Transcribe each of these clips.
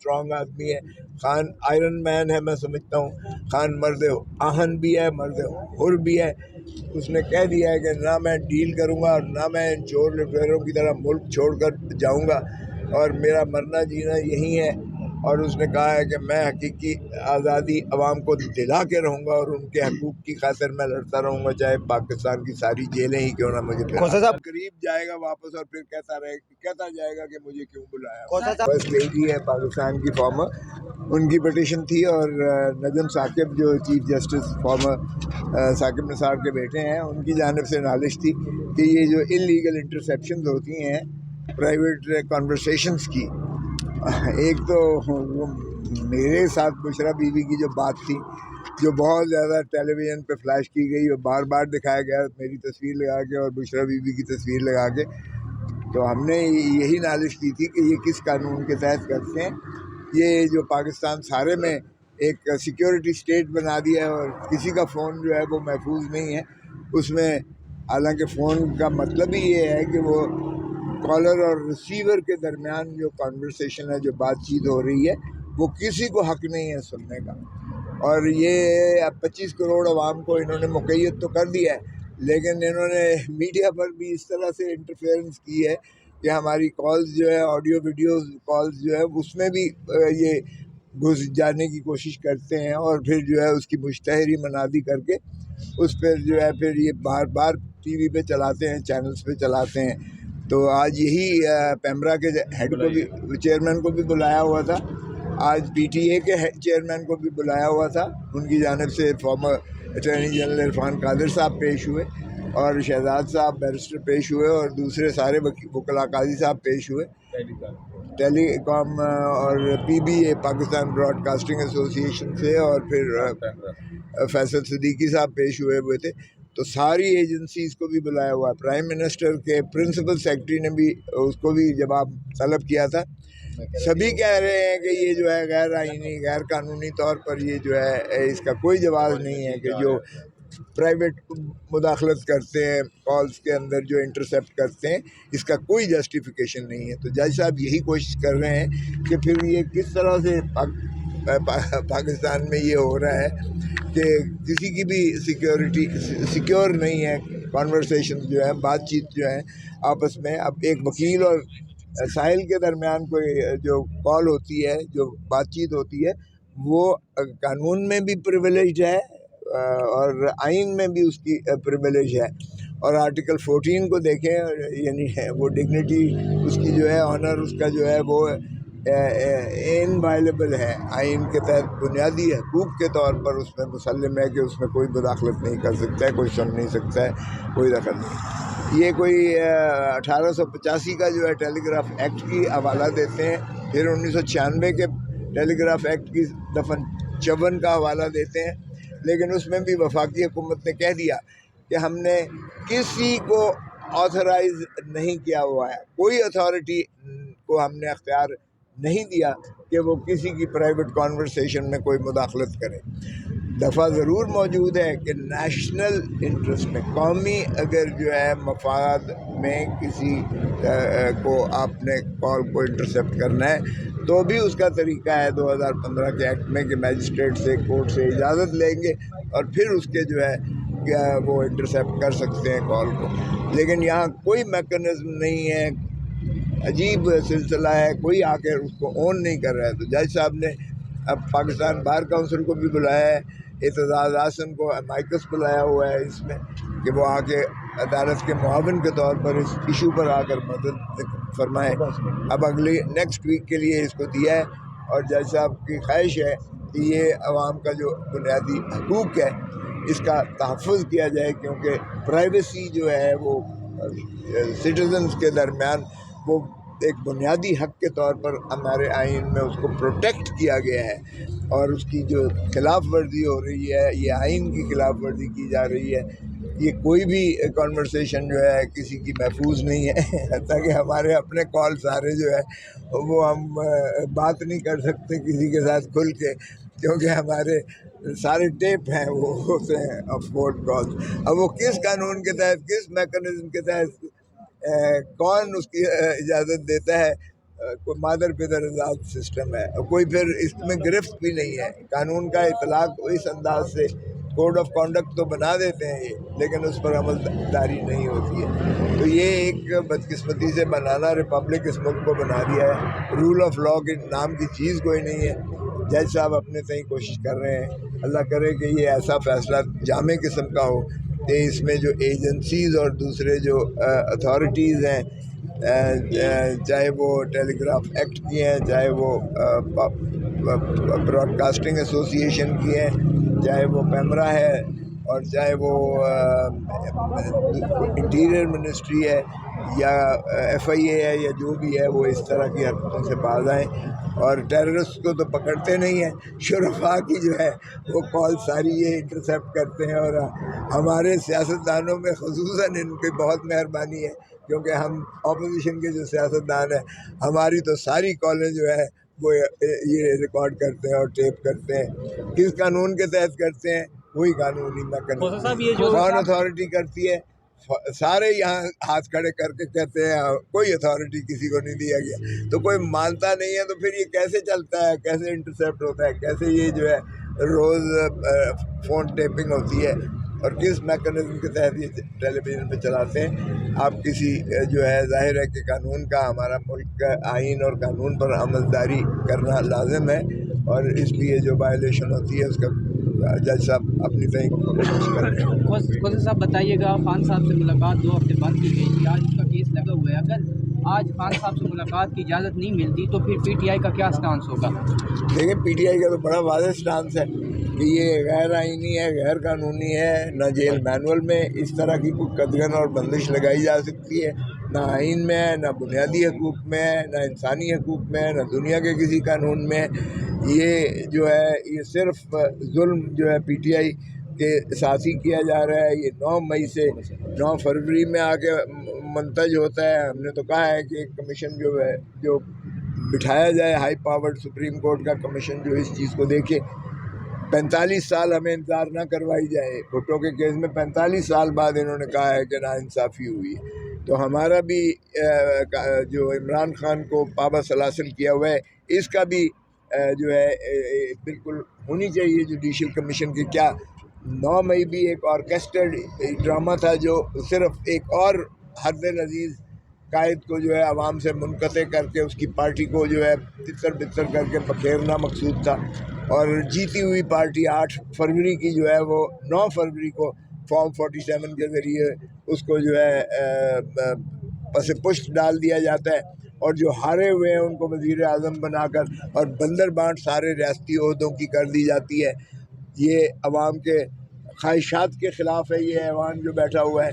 Strong آدمی ہے. Khan iron مین ہے میں سمجھتا ہوں. خان مرد آہن بھی ہے, مرد حر بھی ہے. اس نے کہہ دیا ہے کہ نہ میں ڈیل کروں گا اور نہ میں چور لٹیروں کی طرح ملک چھوڑ کر جاؤں گا, اور میرا مرنا جینا یہی ہے. اور اس نے کہا ہے کہ میں حقیقی آزادی عوام کو دلا کے رہوں گا اور ان کے حقوق کی خاطر میں لڑتا رہوں گا, چاہے پاکستان کی ساری جیلیں ہی کیوں نہ مجھے. قریب جائے گا واپس اور پھر کہتا جائے گا کہ مجھے کیوں بلایا. فرسٹ لیڈی ہے پاکستان کی فارمر, ان کی پٹیشن تھی, اور نجم ثاقب جو chief justice farmer Saqib Nisar کے بیٹے ہیں, ان کی جانب سے نالش تھی کہ یہ جو انلیگل انٹرسیپشنز ہوتی ہیں پرائیویٹ کانورسیشنز کی. ایک تو وہ میرے ساتھ بشرا بی بی کی جو بات تھی, جو بہت زیادہ ٹیلی ویژن پہ فلیش کی گئی اور بار بار دکھایا گیا میری تصویر لگا کے اور بشرا بی بی کی تصویر لگا کے, تو ہم نے یہی نالش کی تھی کہ یہ کس قانون کے تحت کرتے ہیں. یہ جو پاکستان سارے میں ایک سیکیورٹی اسٹیٹ بنا دیا ہے, اور کسی کا فون جو ہے وہ محفوظ نہیں ہے اس میں. حالانکہ فون کا مطلب ہی یہ ہے کہ وہ کالر اور ریسیور کے درمیان جو کانورسیشن ہے, جو بات چیت ہو رہی ہے, وہ کسی کو حق نہیں ہے سننے کا. اور یہ 25 کروڑ عوام کو انہوں نے مقید تو کر دیا ہے, لیکن انہوں نے میڈیا پر بھی اس طرح سے انٹرفیئرنس کی ہے کہ ہماری کالز جو ہے, آڈیو ویڈیو کالز جو ہے, اس میں بھی یہ گھس جانے کی کوشش کرتے ہیں, اور پھر جو ہے اس کی مشتہری منادی کر کے اس پہ جو ہے پھر یہ بار بار ٹی وی پہ چلاتے ہیں, چینلز پہ چلاتے ہیں. تو آج یہی پیمرا کے ہیڈ کو بھی, چیئرمین کو بھی بلایا ہوا تھا, آج پی ٹی اے کے چیئرمین کو بھی بلایا ہوا تھا. ان کی جانب سے فارمر اٹارنی جنرل عرفان قادر صاحب پیش ہوئے, اور شہزاد صاحب بیرسٹر پیش ہوئے, اور دوسرے سارے وکلاء قاضی صاحب پیش ہوئے. ٹیلی کام اور پی be a Pakistan Broad casting ایسوسی ایشن سے, اور پھر فیصل صدیقی صاحب پیش ہوئے تھے. تو ساری ایجنسیز کو بھی بلایا ہوا ہے. پرائم منسٹر کے پرنسپل سیکرٹری نے بھی اس کو بھی جواب طلب کیا تھا. سبھی کہہ رہے ہیں کہ یہ جو ہے غیر آئینی, غیر قانونی طور پر یہ جو ہے اس کا کوئی جواز نہیں ہے کہ جو پرائیویٹ مداخلت کرتے ہیں کالز کے اندر, جو انٹرسیپٹ کرتے ہیں, اس کا کوئی جسٹیفیکیشن نہیں ہے. تو جج صاحب یہی کوشش کر رہے ہیں کہ پھر یہ کس طرح سے پاکستان میں یہ ہو رہا ہے کہ کسی کی بھی سیکیورٹی سیکیور نہیں ہے. کانورسیشن جو ہے, بات چیت جو ہے آپس میں, اب ایک وکیل اور ساحل کے درمیان کوئی جو کال ہوتی ہے, جو بات چیت ہوتی ہے, وہ قانون میں بھی پریویلیج ہے اور آئین میں بھی اس کی پریویلیج ہے. اور آرٹیکل 14 کو دیکھیں, یعنی وہ ڈگنیٹی اس کی جو ہے, آنر اس کا جو ہے وہ انوائلیبل ہے آئین کے تحت. بنیادی حقوق کے طور پر اس میں مسلم ہے کہ اس میں کوئی مداخلت نہیں کر سکتا ہے, کوئی سن نہیں سکتا ہے, کوئی دخل نہیں. یہ کوئی 1885 کا جو ہے ٹیلی گراف ایکٹ کی حوالہ دیتے ہیں, پھر 1996 کے ٹیلی گراف ایکٹ کی دفعہ 54 کا حوالہ دیتے ہیں. لیکن اس میں بھی وفاقی حکومت نے کہہ دیا کہ ہم نے کسی کو آتھرائز نہیں کیا ہوا ہے, کوئی اتھارٹی کو ہم نے اختیار نہیں دیا کہ وہ کسی کی پرائیویٹ کانورسیشن میں کوئی مداخلت کرے. دفعہ ضرور موجود ہے کہ نیشنل انٹرسٹ میں, قومی اگر جو ہے مفاد میں کسی کو آپ نے کال کو انٹرسیپٹ کرنا ہے, تو بھی اس کا طریقہ ہے 2015 کے ایکٹ میں کہ میجسٹریٹ سے, کورٹ سے اجازت لیں گے اور پھر اس کے جو ہے وہ انٹرسیپٹ کر سکتے ہیں کال کو. لیکن یہاں کوئی میکانزم نہیں ہے, عجیب سلسلہ ہے, کوئی آ کے اس کو اون نہیں کر رہا ہے. تو جج صاحب نے اب پاکستان بار کونسل کو بھی بلایا ہے, اعتزاز حسن کو امائکس بلایا ہوا ہے اس میں کہ وہ آ کے عدالت کے معاون کے طور پر اس ایشو پر آ کر مدد فرمائے. اب اگلی نیکسٹ ویک کے لیے اس کو دیا ہے, اور جج صاحب کی خواہش ہے کہ یہ عوام کا جو بنیادی حقوق ہے اس کا تحفظ کیا جائے, کیونکہ پرائیویسی جو ہے وہ سٹیزنز کے درمیان وہ ایک بنیادی حق کے طور پر ہمارے آئین میں اس کو پروٹیکٹ کیا گیا ہے. اور اس کی جو خلاف ورزی ہو رہی ہے, یہ آئین کی خلاف ورزی کی جا رہی ہے. یہ کوئی بھی کانورسیشن جو ہے کسی کی محفوظ نہیں ہے, حتیٰ کہ ہمارے اپنے کال سارے جو ہے وہ ہم بات نہیں کر سکتے کسی کے ساتھ کھل کے, کیونکہ ہمارے سارے ٹیپ ہیں وہ ہوتے ہیں آف کورٹ کال. اب وہ کس قانون کے تحت, کس میکانزم کے تحت, کون اس کی اجازت دیتا ہے, کوئی مادر پدر آزاد سسٹم ہے، کوئی پھر اس میں گرفت بھی نہیں ہے. قانون کا اطلاق اس انداز سے کوڈ آف کانڈکٹ تو بنا دیتے ہیں یہ، لیکن اس پر عمل داری نہیں ہوتی ہے. تو یہ ایک بدقسمتی سے بنانا ریپبلک اس ملک کو بنا دیا ہے. رول آف لاء کے نام کی چیز کوئی نہیں ہے. جج صاحب اپنے تئیں کوشش کر رہے ہیں، اللہ کرے کہ یہ ایسا فیصلہ جامع قسم کا ہو کہ اس میں جو ایجنسیز اور دوسرے جو اتھارٹیز ہیں، چاہے وہ ٹیلی گراف ایکٹ کی ہیں، چاہے وہ براڈ کاسٹنگ ایسوسیشن کی ہیں، چاہے وہ پیمرا ہے، اور چاہے وہ انٹیریئر منسٹری ہے یا ایف آئی اے ہے یا جو بھی ہے، وہ اس طرح کی حرکتوں سے باز آئیں. اور ٹیررسٹ کو تو پکڑتے نہیں ہیں، شرفاء کی جو ہے وہ کال ساری یہ انٹرسیپٹ کرتے ہیں. اور ہمارے سیاستدانوں میں خصوصاً ان کی بہت مہربانی ہے، کیونکہ ہم اپوزیشن کے جو سیاستدان ہیں، ہماری تو ساری کالیں جو ہے وہ یہ ریکارڈ کرتے ہیں اور ٹیپ کرتے ہیں. کس قانون کے تحت کرتے ہیں؟ وہی قانونی میکانزم کون اتھارٹی کرتی ہے. سارے یہاں ہاتھ کھڑے کر کے کہتے ہیں کوئی اتھارٹی کسی کو نہیں دیا گیا. تو کوئی مانتا نہیں ہے، تو پھر یہ کیسے چلتا ہے، کیسے انٹرسیپٹ ہوتا ہے، کیسے یہ جو ہے روز فون ٹیپنگ ہوتی ہے، اور کس میکانزم کے تحت یہ ٹیلی ویژن پہ چلاتے ہیں. آپ کسی جو ہے، ظاہر ہے کہ قانون کا، ہمارا ملک کا آئین اور قانون پر عمل داری کرنا لازم ہے، اور اس لیے جو وائلیشن ہوتی ہے اس کا جج صاحب اپنی کوشش کر رہے ہیں. کوثر صاحب بتائیے گا، خان صاحب سے ملاقات 2 ہفتے بعد کی گئی تھی، آج اس کا کیس لگا ہوا ہے. اگر آج خان صاحب سے ملاقات کی اجازت نہیں ملتی تو پھر پی ٹی آئی کا کیا سٹانس ہوگا؟ دیکھیں، پی ٹی آئی کا تو بڑا واضح سٹانس ہے کہ یہ غیر آئینی ہے، غیر قانونی ہے. نہ جیل مینول میں اس طرح کی کوئی قدغن اور بندش لگائی جا سکتی ہے، نہ آئین میں ہے، نہ بنیادی حقوق میں ہے، نہ انسانی حقوق میں ہے، نہ دنیا کے کسی قانون میں. یہ جو ہے، یہ صرف ظلم جو ہے پی ٹی آئی کے ساتھ ہی کیا جا رہا ہے. یہ 9 مئی سے 9 فروری میں آ کے منتج ہوتا ہے. ہم نے تو کہا ہے کہ ایک کمیشن جو ہے، جو بٹھایا جائے، ہائی پاورڈ سپریم کورٹ کا کمیشن جو اس چیز کو دیکھے. 45 سال ہمیں انتظار نہ کروائی جائے. بھٹو کے کیس میں 45 سال بعد انہوں نے کہا ہے کہ ناانصافی ہوئی ہے. تو ہمارا بھی جو عمران خان کو پابند سلاسل کیا ہوا ہے، اس کا بھی جو ہے بالکل ہونی چاہیے جوڈیشل کمیشن کی. کیا 9 مئی بھی ایک آرکیسٹرڈ ڈرامہ تھا جو صرف ایک اور حد عزیز قائد کو جو ہے عوام سے منقطع کر کے اس کی پارٹی کو جو ہے تتر بتر کر کے بکھیرنا مقصود تھا. اور جیتی ہوئی پارٹی 8 فروری کی جو ہے، وہ 9 فروری کو فارم 47 کے ذریعے اس کو جو ہے پس پشت ڈال دیا جاتا ہے. اور جو ہارے ہوئے ہیں ان کو وزیر اعظم بنا کر اور بندر بانٹ سارے ریاستی عہدوں کی کر دی جاتی ہے. یہ عوام کے خواہشات کے خلاف ہے یہ ایوان جو بیٹھا ہوا ہے،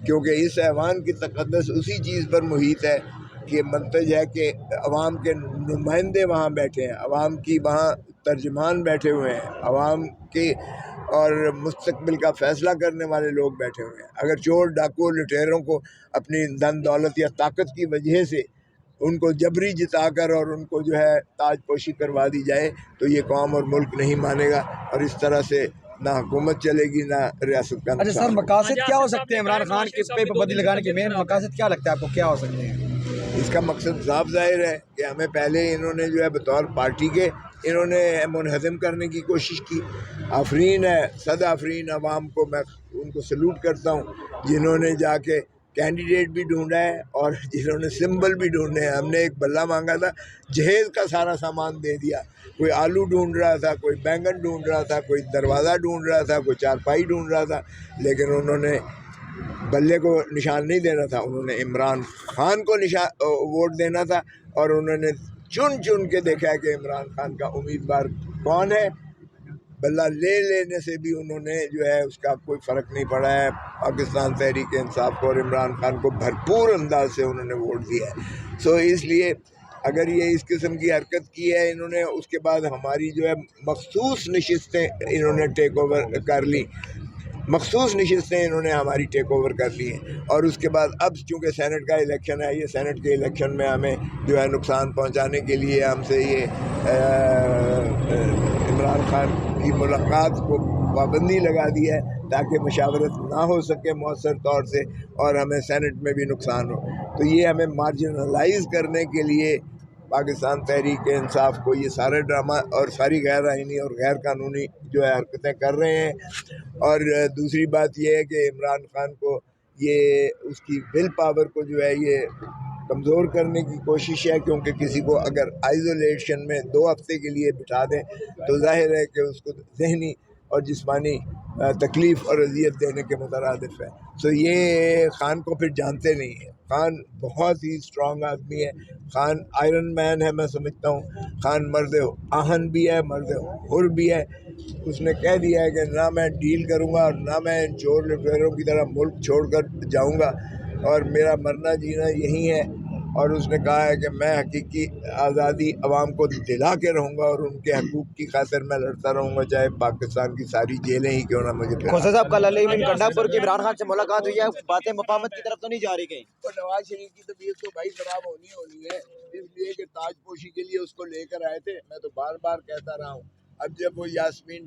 کیونکہ اس ایوان کی تقدس اسی چیز پر محیط ہے کہ منتج ہے کہ عوام کے نمائندے وہاں بیٹھے ہیں، عوام کی وہاں ترجمان بیٹھے ہوئے ہیں، عوام کی اور مستقبل کا فیصلہ کرنے والے لوگ بیٹھے ہوئے ہیں. اگر چور ڈاکو لٹیروں کو اپنی دھن دولت یا طاقت کی وجہ سے ان کو جبری جتا کر اور ان کو جو ہے تاج پوشی کروا دی جائے تو یہ قوم اور ملک نہیں مانے گا، اور اس طرح سے نہ حکومت چلے گی، نہ ریاست کا. اچھا سر، مقاصد کیا ہو سکتے ہیں عمران خان کے پہ پابندی لگانے کے؟ مین مقاصد کیا لگتا ہے آپ کو، کیا ہو سکتے ہیں؟ اس کا مقصد صاف ظاہر ہے کہ ہمیں پہلے انہوں نے جو ہے بطور پارٹی کے انہوں نے منہدم کرنے کی کوشش کی. آفرین ہے، صد آفرین عوام کو، میں ان کو سلوٹ کرتا ہوں جنہوں نے جا کے کینڈیڈیٹ بھی ڈھونڈا ہے اور جنہوں نے سمبل بھی ڈھونڈے ہیں. ہم نے ایک بلہ مانگا تھا، جہیز کا سارا سامان دے دیا. کوئی آلو ڈھونڈ رہا تھا، کوئی بینگن ڈھونڈ رہا تھا، کوئی دروازہ ڈھونڈ رہا تھا، کوئی چارپائی ڈھونڈ رہا تھا، لیکن انہوں نے بلے کو نشان نہیں دینا تھا. انہوں نے عمران خان کو ووٹ دینا تھا، اور انہوں نے چن چن کے دیکھا ہے کہ عمران خان کا امیدوار کون ہے. بلہ لے لینے سے بھی انہوں نے جو ہے اس کا کوئی فرق نہیں پڑا ہے. پاکستان تحریک انصاف کو اور عمران خان کو بھرپور انداز سے انہوں نے ووٹ دیا ہے. سو اس لیے اگر یہ اس قسم کی حرکت کی ہے انہوں نے، اس کے بعد ہماری جو ہے مخصوص نشستیں انہوں نے ٹیک اوور کر لی، مخصوص نشستیں انہوں نے ہماری ٹیک اوور کر لی ہیں. اور اس کے بعد اب چونکہ سینٹ کا الیکشن ہے، یہ سینٹ کے الیکشن میں ہمیں جو ہے نقصان پہنچانے کے لیے ہم سے یہ عمران خان کی ملاقات کو پابندی لگا دی ہے تاکہ مشاورت نہ ہو سکے مؤثر طور سے اور ہمیں سینٹ میں بھی نقصان ہو. تو یہ ہمیں مارجنلائز کرنے کے لیے پاکستان تحریک انصاف کو یہ سارے ڈرامہ اور ساری غیر آئینی اور غیر قانونی جو ہے حرکتیں کر رہے ہیں. اور دوسری بات یہ ہے کہ عمران خان کو یہ اس کی ول پاور کو جو ہے یہ کمزور کرنے کی کوشش ہے، کیونکہ کسی کو اگر آئزولیشن میں 2 ہفتے کے لیے بٹھا دیں تو ظاہر ہے کہ اس کو ذہنی اور جسمانی تکلیف اور اذیت دینے کے مترادف ہے. تو یہ خان کو پھر جانتے نہیں ہیں. خان بہت ہی اسٹرانگ آدمی ہے. خان آئرن مین ہے میں سمجھتا ہوں. خان مرد آہن بھی ہے، مرد حر بھی ہے. اس نے کہہ دیا ہے کہ نہ میں ڈیل کروں گا اور نہ میں چور لٹیروں کی طرح ملک چھوڑ کر جاؤں گا، اور میرا مرنا جینا یہی ہے. اور اس نے کہا ہے کہ میں حقیقی آزادی عوام کو دلا کے رہوں گا اور ان کے حقوق کی خاطر میں لڑتا رہوں گا، چاہے پاکستان کی ساری جیلیں ہی کیوں نہ مجھے پھر. کھوسا صاحب کل علی امین کنڈا پور کی عمران خان سے ملاقات ہوئی ہے، باتیں مفاہمت کی طرف تو نہیں جا رہی کہیں؟ تو نواز شریف کی طبیعت تو بھائی خراب ہونی ہے، اس لیے کہ تاج پوشی کے لیے اس کو لے کر آئے تھے. میں تو بار بار کہتا رہا ہوں، اب جب وہ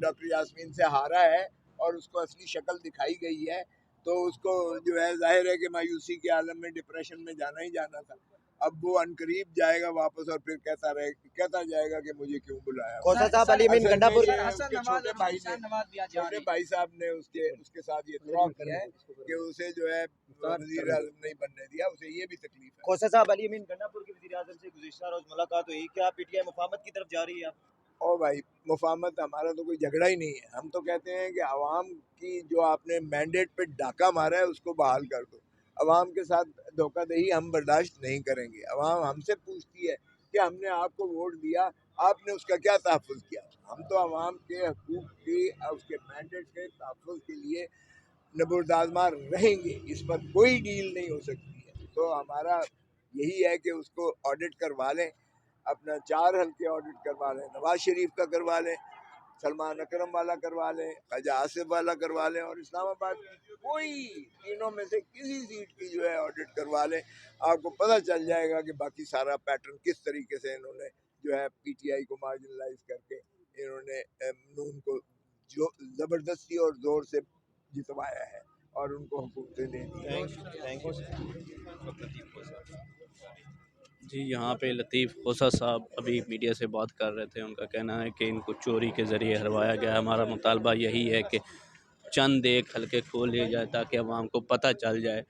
ڈاکٹر یاسمین سے ہارا ہے اور اس کو اصلی شکل دکھائی گئی ہے تو اس کو جو ہے ظاہر ہے کہ مایوسی کے عالم میں ڈپریشن میں جانا ہی جانا تھا. اب وہ عنقریب جائے گا واپس اور پھر کہتا جائے گا کہ مجھے کیوں بلایا. کھوسا صاحب علی امین کنڈا پور چھوٹے بھائی صاحب نے اس کے ساتھ یہ طرح کیا ہے کہ اسے جو ہے وزیر اعظم نہیں بننے دیا. اسے یہ بھی تکلیف ہے. کھوسا صاحب علی امین کنڈا پور کے وزیر اعظم سے گزشتہ روز ملاقات ہوئی، کیا پی ٹی آئی مفاہمت کی طرف جا رہی ہے؟ اور بھائی مفاہمت ہمارا تو کوئی جھگڑا ہی نہیں ہے. ہم تو کہتے ہیں کہ عوام کی جو آپ نے مینڈیٹ پہ ڈاکہ مارا ہے اس کو بحال کر دو. عوام کے ساتھ دھوکہ دہی ہم برداشت نہیں کریں گے. عوام ہم سے پوچھتی ہے کہ ہم نے آپ کو ووٹ دیا، آپ نے اس کا کیا تحفظ کیا. ہم تو عوام کے حقوق کی اس کے مینڈیٹ کے تحفظ کے لیے نبردازمار رہیں گے. اس پر کوئی ڈیل نہیں ہو سکتی ہے. تو ہمارا یہی ہے کہ اس کو آڈٹ کروا لیں، اپنا 4 حلقے آڈٹ کروا لیں. نواز شریف کا کروا لیں، سلمان اکرم والا کروا لیں، خواجہ آصف والا کروا لیں، اور اسلام آباد کی کوئی تینوں میں سے کسی سیٹ کی جو ہے آڈٹ کروا لیں. آپ کو پتہ چل جائے گا کہ باقی سارا پیٹرن کس طریقے سے انہوں نے جو ہے پی ٹی آئی کو مارجنلائز کر کے انہوں نے نون کو جو زبردستی اور زور سے جتوایا ہے اور ان کو حکومتیں دے دی. جی یہاں پہ لطیف خوسا صاحب ابھی میڈیا سے بات کر رہے تھے. ان کا کہنا ہے کہ ان کو چوری کے ذریعے ہروایا گیا ہے. ہمارا مطالبہ یہی ہے کہ چند ایک حلقے کھول لیے جائے تاکہ عوام کو پتہ چل جائے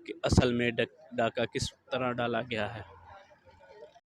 کہ اصل میں ڈاکہ کس طرح ڈالا گیا ہے.